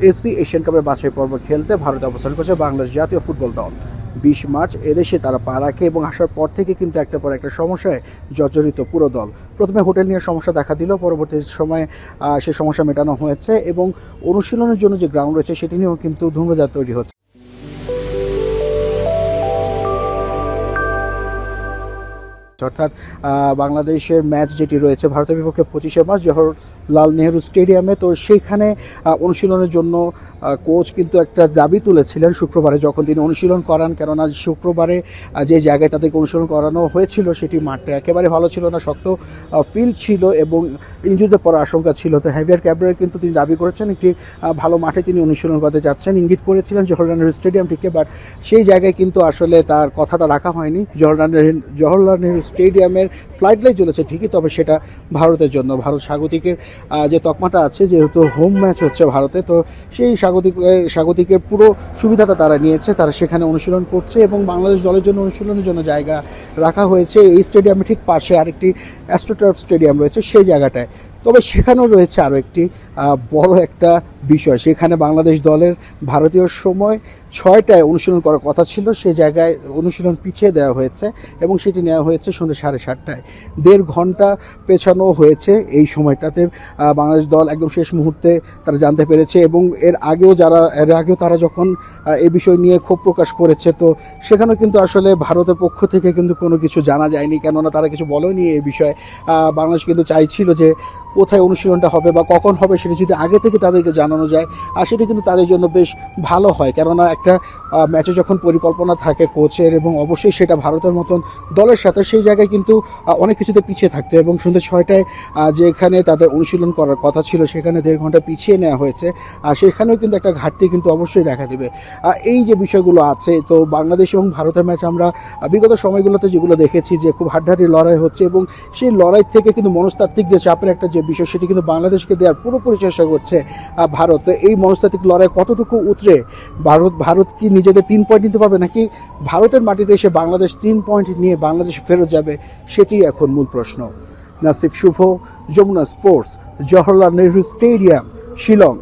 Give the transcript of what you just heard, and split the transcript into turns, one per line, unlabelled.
FC Asian কাপের বাছাই পর্ব খেলতে ভারতে অবস্থান করছে বাংলাদেশ জাতীয় ফুটবল দল। 20 মার্চ এদেশে তারা পা রাখে এবং আসার পর থেকে কিন্তু একটার পর একটা সমস্যায় জর্জরিত পুরো দল। প্রথমে হোটেল নিয়ে সমস্যা দেখা দিল, পরবর্তী সময়ে সে সমস্যা মেটানো হয়েছে এবং অনুশীলনের জন্য যে গ্রাউন্ড রয়েছে সেটি নিয়েও কিন্তু ধূম্রজাত তৈরি হচ্ছে। অর্থাৎ বাংলাদেশের ম্যাচ যেটি রয়েছে ভারতের বিপক্ষে 25 মার্চ জওহরলাল নেহরু স্টেডিয়ামে, তো সেইখানে অনুশীলনের জন্য কোচ কিন্তু একটা দাবি তুলেছিলেন শুক্রবারে যখন তিনি অনুশীলন করান। কেননা শুক্রবারে যে জায়গায় তাদেরকে অনুশীলন করানো হয়েছিল সেটি মাঠটা একেবারে ভালো ছিল না, শক্ত ফিল্ড ছিল এবং ইনজুরিতে পড়ার আশঙ্কা ছিল। তো হেভিয়ার ক্যাব্রের কিন্তু তিনি দাবি করেছেন একটি ভালো মাঠে তিনি অনুশীলন করতে যাচ্ছেন, ইঙ্গিত করেছিলেন জওহরলাল নেহরু স্টেডিয়ামটিকে, বাট সেই জায়গায় কিন্তু আসলে তার কথাটা রাখা হয়নি। জওহরলাল নেহরু স্টেডিয়ামের ফ্লাইট লাইন চলেছে ঠিকই, তবে সেটা ভারতের জন্য। ভারত স্বাগতিকের যে তকমাটা আছে, যেহেতু হোম ম্যাচ হচ্ছে ভারতে, তো সেই স্বাগতিকের পুরো সুবিধাটা তারা নিয়েছে, তারা সেখানে অনুশীলন করছে এবং বাংলাদেশ দলের জন্য অনুশীলনের জন্য জায়গা রাখা হয়েছে এই স্টেডিয়ামের ঠিক পাশে আরেকটি অ্যাস্ট্রোটার্ফ স্টেডিয়াম রয়েছে সেই জায়গাটায়। তবে সেখানেও রয়েছে আরও একটি বড় একটা বিষয়, সেখানে বাংলাদেশ দলের ভারতীয় সময় 6টায় অনুশীলন করার কথা ছিল, সে জায়গায় অনুশীলন পিছিয়ে দেওয়া হয়েছে এবং সেটি নেওয়া হয়েছে সন্ধ্যে 7:30টায়। 1.5 ঘন্টা পেছানো হয়েছে এই সময়টাতে। বাংলাদেশ দল একদম শেষ মুহূর্তে তারা জানতে পেরেছে এবং এর আগেও তারা যখন এই বিষয় নিয়ে ক্ষোভ প্রকাশ করেছে, তো সেখানেও কিন্তু আসলে ভারতের পক্ষ থেকে কিন্তু কোনো কিছু জানা যায়নি, কেননা তারা কিছু বলেনি এই বিষয়ে। বাংলাদেশ কিন্তু চাইছিল যে কোথায় অনুশীলনটা হবে বা কখন হবে সেটা যদি আগে থেকে তাদেরকে জানানো যায়, আর সেটা কিন্তু তাদের জন্য বেশ ভালো হয়। কেননা একটা ম্যাচে যখন পরিকল্পনা থাকে কোচের এবং অবশ্যই সেটা ভারতের মতন দলের সাথে, সেই জায়গায় কিন্তু অনেক কিছুতে পিছিয়ে থাকতে এবং সন্ধ্যে 6টায় যেখানে তাদের অনুশীলন করার কথা ছিল সেখানে 1.5 ঘন্টা পিছিয়ে নেওয়া হয়েছে, আর সেখানেও কিন্তু একটা ঘাটতি কিন্তু অবশ্যই দেখা দেবে। এই যে বিষয়গুলো আছে, তো বাংলাদেশ এবং ভারতের ম্যাচ আমরা বিগত সময়গুলোতে যেগুলো দেখেছি যে খুব হাড্ডাহাড্ডি লড়াই হচ্ছে এবং সেই লড়াই থেকে কিন্তু মনস্তাত্ত্বিক যে চাপের একটা যে বিষয় সেটি কিন্তু বাংলাদেশকে দেওয়ার পুরোপুরি চেষ্টা করছে ভারত। তো এই মনস্তাত্ত্বিক লড়াই কতটুকু উতরে ভারত কি নিজেদের 3 পয়েন্ট নিতে পারবে, নাকি ভারতের মাটিতে এসে বাংলাদেশ 3 পয়েন্ট নিয়ে বাংলাদেশ ফেরত যাবে, সেটি এখন মূল প্রশ্ন। নাসিফ শুভ, যমুনা স্পোর্টস, জওহরলাল নেহরু স্টেডিয়াম, শিলং।